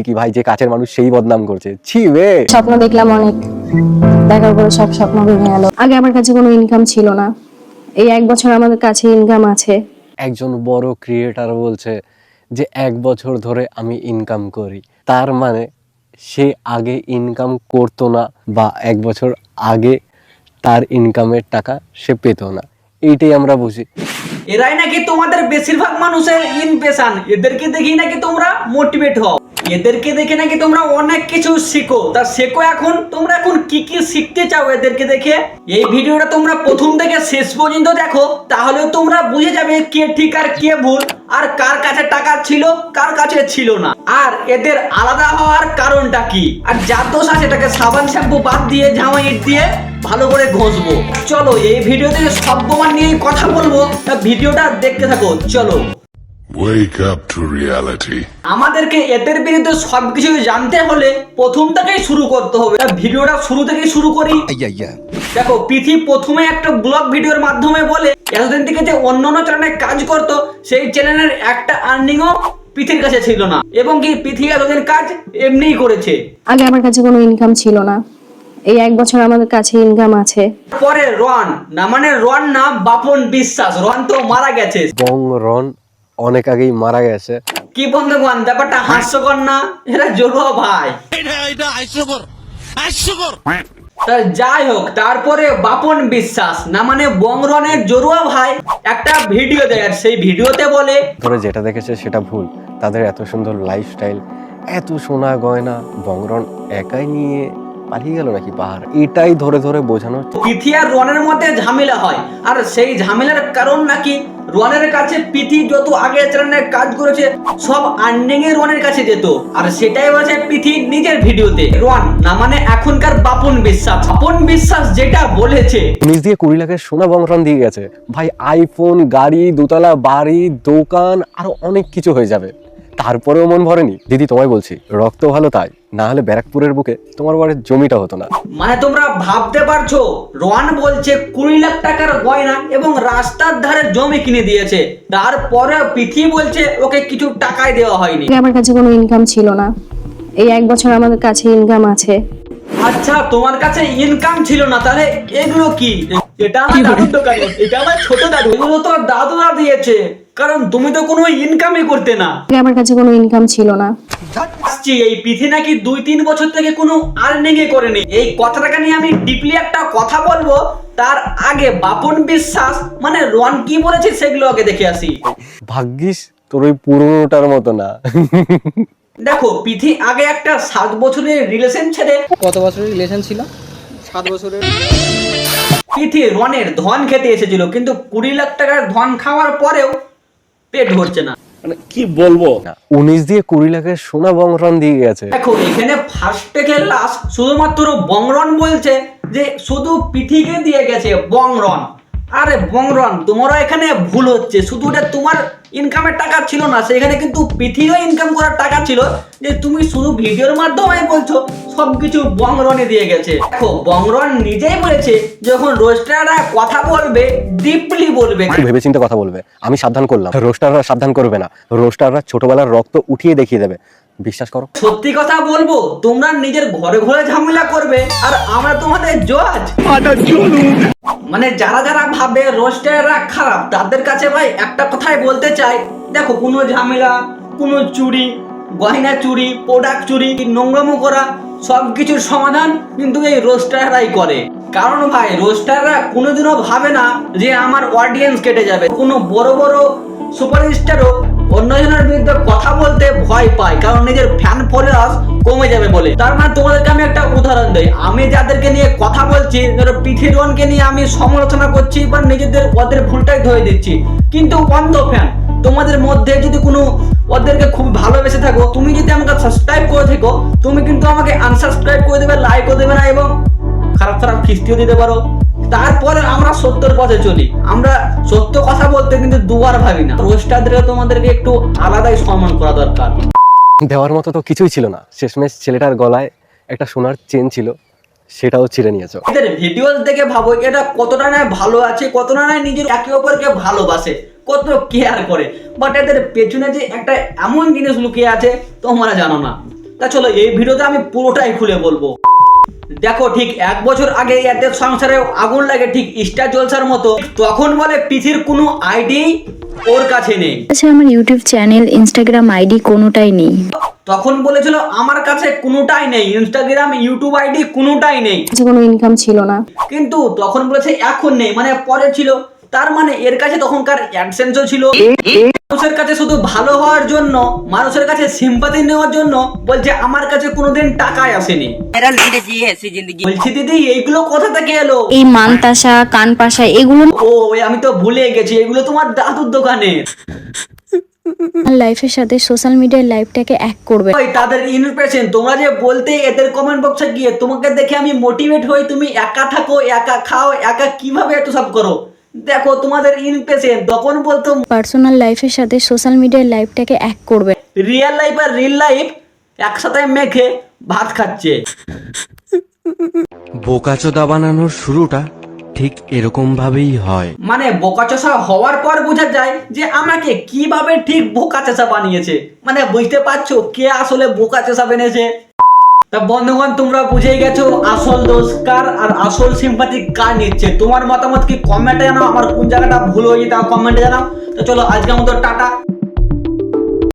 কি ভাই, যে কাছের মানুষ সেই বদনাম করছে। ছি বে। স্বপ্ন দেখলাম অনেক, দেখার পরে সব স্বপ্ন ভেঙে গেল। আগে আমার কাছে কোনো ইনকাম ছিল না, এই 1 বছর আমাদের কাছে ইনকাম আছে। একজন বড় ক্রিয়েটার বলছে যে 1 বছর ধরে আমি ইনকাম করি, তার মানে সে আগে ইনকাম করতো না বা 1 বছর আগে তার ইনকামের টাকা সে পেত না। এইটাই আমরা বুঝি। এরাই নাকি তোমাদের বেশিরভাগ মানুষের ইনস্পিরেশন। এদেরকে দেখি নাকি তোমরা মোটিভেট হও, এদেরকে দেখে নাকি তোমরা অনেক কিছু শিখো। তা শেখো এখন, তোমরা এখন কি কি শিখতে চাও এদেরকে দেখে। এই ভিডিওটা তোমরা প্রথম থেকে শেষ পর্যন্ত দেখো, তাহলে তোমরা বুঝে যাবে কে ঠিক আর কে ভুল, আর কার কাছে টাকা ছিল কার কাছে ছিল না, আর এদের আলাদা হওয়ার কারণটা কি। আর যার দোষ আছে তাকে সাবান শ্যাম্পু বাদ দিয়ে ঝামা ইট দিয়ে ভালো করে ঘষবো। চলো এই ভিডিওতে সব প্রমাণ নিয়ে কথা বলবো, তা ভিডিওটা দেখতে থাকো। চলো Wake up to reality. আমাদেরকে এদের বিরুদ্ধে সবকিছু জানতে হলে প্রথম থেকেই শুরু করতে হবে। ভিডিওটা শুরু থেকেই শুরু করি। দেখো, পৃথিবী প্রথমে একটা ব্লগ ভিডিওর মাধ্যমে বলে এতদিন থেকে যে অন্যান্য চ্যানেলে কাজ করতো, সেই চ্যানেলের একটা আর্নিংও পৃথিবীর কাছে ছিল না, এবং কি পৃথিবী এতদিন কাজ এমনিই করেছে। আগে আমার কাছে কোনো ইনকাম ছিল না, এই 1 বছর আমাদের কাছে ইনকাম আছে। পরে রন না, মানে রন না, বাপন বিশ্বাস। রন তো মারা গেছে, রন অনেক আগেই মারা গেছে। কি বন্ধুগণ, ব্যাপারটা হাস্যকর না? এরা জড়ুয়া ভাই। তা যাই হোক, তারপরে বাপন বিশ্বাস না, মানে বংরনের জড়ুয়া ভাই একটা ভিডিও দেয়, আর সেই ভিডিওতে বলে ধরে যেটা দেখেছে সেটা ভুল। তাদের এত সুন্দর লাইফস্টাইল, এত সোনা গয়না বংরন একাই নিয়ে পালিয়ে গেল নাকি পাহাড়, এটাই ধরে ধরে বোঝানো। পিথি আর রনের মধ্যে ঝামেলা হয়, আর সেই ঝামেলার কারণ নাকি রনের কাছে পিথি যত আগে চ্যানেলে কাজ করেছে সব আর্নিং এ রনের কাছে যেত, আর সেটাই বলেছে পিথি নিজের ভিডিওতে। রন না, মানে এখনকার বাপন বিশ্বাস। বাপন বিশ্বাস যেটা বলেছে, নিজ দিয়ে 20 লাখের সোনা বংরন দিয়ে গেছে ভাই। আইফোন, গাড়ি, দোতলা বাড়ি, দোকান, আরো অনেক কিছু হয়ে যাবে, তারপরেও মন ভরেনি। দিদি তোমায় বলছি, রক্ত ভালো তাই, না হলে ব্যারাকপুরের বুকে তোমার বাড়ির জমিটা হতো না। মানে তোমরা ভাবতে পারছো, রোয়ান বলছে 20 লাখ টাকার গয়না এবং রাস্তার ধারে জমি কিনে দিয়েছে, তারপরে পৃথিবী বলছে ওকে কিছু টাকাই দেওয়া হয়নি। আগে আমার কাছে কোনো ইনকাম ছিল না, এই 1 বছর আমাদের কাছে ইনকাম আছে। আচ্ছা, তোমার কাছে ইনকাম ছিল না, তাহলে এগুলো কি? এটা আমার দাদুর দোকান, এটা আমার ছোট দাদু, এগুলো তো দাদুরা দিয়েছে, কারণ তুমি তো কোনো ইনকামই করতে না। আগে আমার কাছে কোনো ইনকাম ছিল না। এই পিথি নাকি 2-3 বছর থেকে কোনো আর্নিং এ করেনি। এই কথাটাকে নিয়ে আমি ডিপলি একটা কথা বলবো, তার আগে বাপন বিশ্বাস মানে রন কি বলেছে সেগুলো আগে দেখে আসি। ভাগ্যিস তোর ওই পুরোনোটার মতো না। দেখো, পিথি আগে একটা 7 বছরের রিলেশন ছেড়ে, কত বছরের রিলেশন ছিল? 7 বছরের। পিথি রনের ধন খেতে এসেছিল, কিন্তু 20 লাখ টাকার ধন খাওয়ার পরেও পেট ভরছে না। মানে কি বলবো, 19 দিয়ে 20 লাখের সোনা বংরন দিয়ে গেছে। দেখো, এখানে ফার্স্ট থেকে লাস্ট শুধুমাত্র বংরন বলছে যে শুধু পিথিকে দিয়ে গেছে বংরন। আরে বংরন, তোমারও এখানে ভুল হচ্ছে। শুধু এটা তোমার ইনকামের টাকা ছিল না, সেখানে কিন্তু পৃথিবীও ইনকাম করার টাকা ছিল, যে তুমি শুধু ভিডিওর মাধ্যমে বলছো সবকিছু বংরনে দিয়ে গেছে। দেখো, বংরন নিজেই বলেছে যখন রোস্টাররা কথা বলবে ডিপলি বলবে, ভেবেচিন্তে কথা বলবে। আমি সাবধান করলাম, রোস্টাররা সাবধান করবে না। রোস্টাররা ছোটবেলার রক্ত উঠিয়ে দেখিয়ে দেবে, বিশ্বাস করো। সত্যি কথা বলবো, তোমরা নিজের ঘরে ঘরে ঝামেলা করবে, আর আমরা তোমাদের জজ। মানে যারা যারা ভাবে রোস্টাররা খারাপ, তাদের কাছে ভাই একটা কথাই বলতে চাই, দেখো কোনো ঝামেলা, কোনো চুরি, গয়না চুরি, প্রোডাক্ট চুরি, নোংরামো করা, সবকিছুর সমাধান কিন্তু এই রোস্টাররাই করে। কারণ ভাই, রোস্টাররা কোনোদিনও ভাবে না যে আমার অডিয়েন্স কেটে যাবে। কোনো বড় বড় সুপারস্টারও অন্যজনের বিরুদ্ধে কথা বলতে ভয় পায়, কারণ নিজের ফ্যান ফলোয়ার্স কমে যাবে বলে। তার মানে তোমাদেরকে আমি একটা উদাহরণ দেই, আমি যাদেরকে নিয়ে কথা বলছি, ধরো পিথিরনকে নিয়ে আমি সমালোচনা করছি বা নিজেদের ওদের ভুলটাই ধরে দিচ্ছি, কিন্তু অন্ধ ফ্যান তোমাদের মধ্যে যদি কোনো ওদেরকে খুব ভালোবেসে থাকো, তুমি যদি আমাকে সাবস্ক্রাইব করে থাকো, তুমি কিন্তু আমাকে আনসাবস্ক্রাইব করে দেবে, লাইক করে দেবে না, এবং খারাপ খারাপ কিস্তিও দিতে পারো। তারপরে আমরা সত্যের পথে চলি, আমরা সত্য কথা বলতে কিন্তু দুবার ভাবি না। রোস্টারদের তোমাদেরকে একটু আলাদাই সম্মান করা দরকার। দেওয়ার মতো তো কিছুই ছিল না, শেষমেশ ছেলেটার গলায় একটা সোনার চেন ছিল, সেটাও ছিঁড়ে নিয়েছো। এদের ভিডিও দেখে ভাবো এটা কতটা না ভালো আছে, কতটা না নিজের একে অপরকে ভালোবাসে, কত কেয়ার করে, বাট এদের পেছনে যে একটা এমন জিনিস লুকিয়ে আছে তোমরা জানো না। তা চলো এই ভিডিওতে আমি পুরোটাই খুলে বলবো। দেখো ঠিক 1 বছর আগে এদের সংসারে আগুন লাগে ঠিক স্টার জলসার মতো, তখন বলে পিসির কোনো আইডি ওর কাছে নেই। আচ্ছা, আমার ইউটিউব চ্যানেল, ইনস্টাগ্রাম আইডি কোনোটাই নেই। তখন বলেছিল আমার কাছে কোনোটাই নেই, ইনস্টাগ্রাম ইউটিউব আইডি কোনোটাই নেই, কাছে কোনো ইনকাম ছিল না। কিন্তু তখন বলেছে এখন নেই, মানে পরে ছিল। তার মানে এর কাছে তখনকার অ্যাডসেন্সও ছিল। মানুষের কাছে শুধু ভালো হওয়ার জন্য, মানুষের কাছে সিম্পাথি নেওয়ার জন্য বলছে আমার কাছে কোনোদিন টাকাই আসেনি। বলছি দিদি এইগুলো কোথা থেকে এলো? এই মানতাসা, কানপাসা এগুলো ও আমি তো ভুলে গেছি, এগুলো তোমার দাদুর দোকানের। আমার লাইফের সাথে সোশ্যাল মিডিয়ার লাইফটাকে এক করবে। ওই তাদের ইনস্পিরেশন তোমরা যে বলতে এদের কমেন্ট বক্সে গিয়ে তোমাকে দেখে আমি মোটিভেট হই, তুমি একা থাকো, একা খাও, একা কিভাবে এত সব করো। দেখো তোমাদের ইনস্পিরেশন তখন বলতো পার্সোনাল লাইফের সাথে সোশ্যাল মিডিয়ার লাইফটাকে এক করবে। রিয়েল লাইফ আর রিল লাইফ একসাথে মেখে ভাত খাচ্ছে। বোকাচোদা বানানোর শুরুটা ঠিক এরকম ভাবেই হয়। মানে বোকাচোষা হওয়ার পর বোঝা যায় যে আমাকে কিভাবে ঠিক বোকাচোষা বানিয়েছে। মানে বুঝতে পারছো কে আসলে বোকাচোষা বানিয়েছে? তা বন্ধুগণ তোমরা বুঝেই গেছো আসল দোষ কার আর আসল সিম্পাথি কার নিচ্ছে। তোমার মতামত কি কমেন্টে জানাও, আমার কোন জায়গাটা ভুল হয়ে তা কমেন্টে জানাও। তো চলো আজকের মতো টাটা।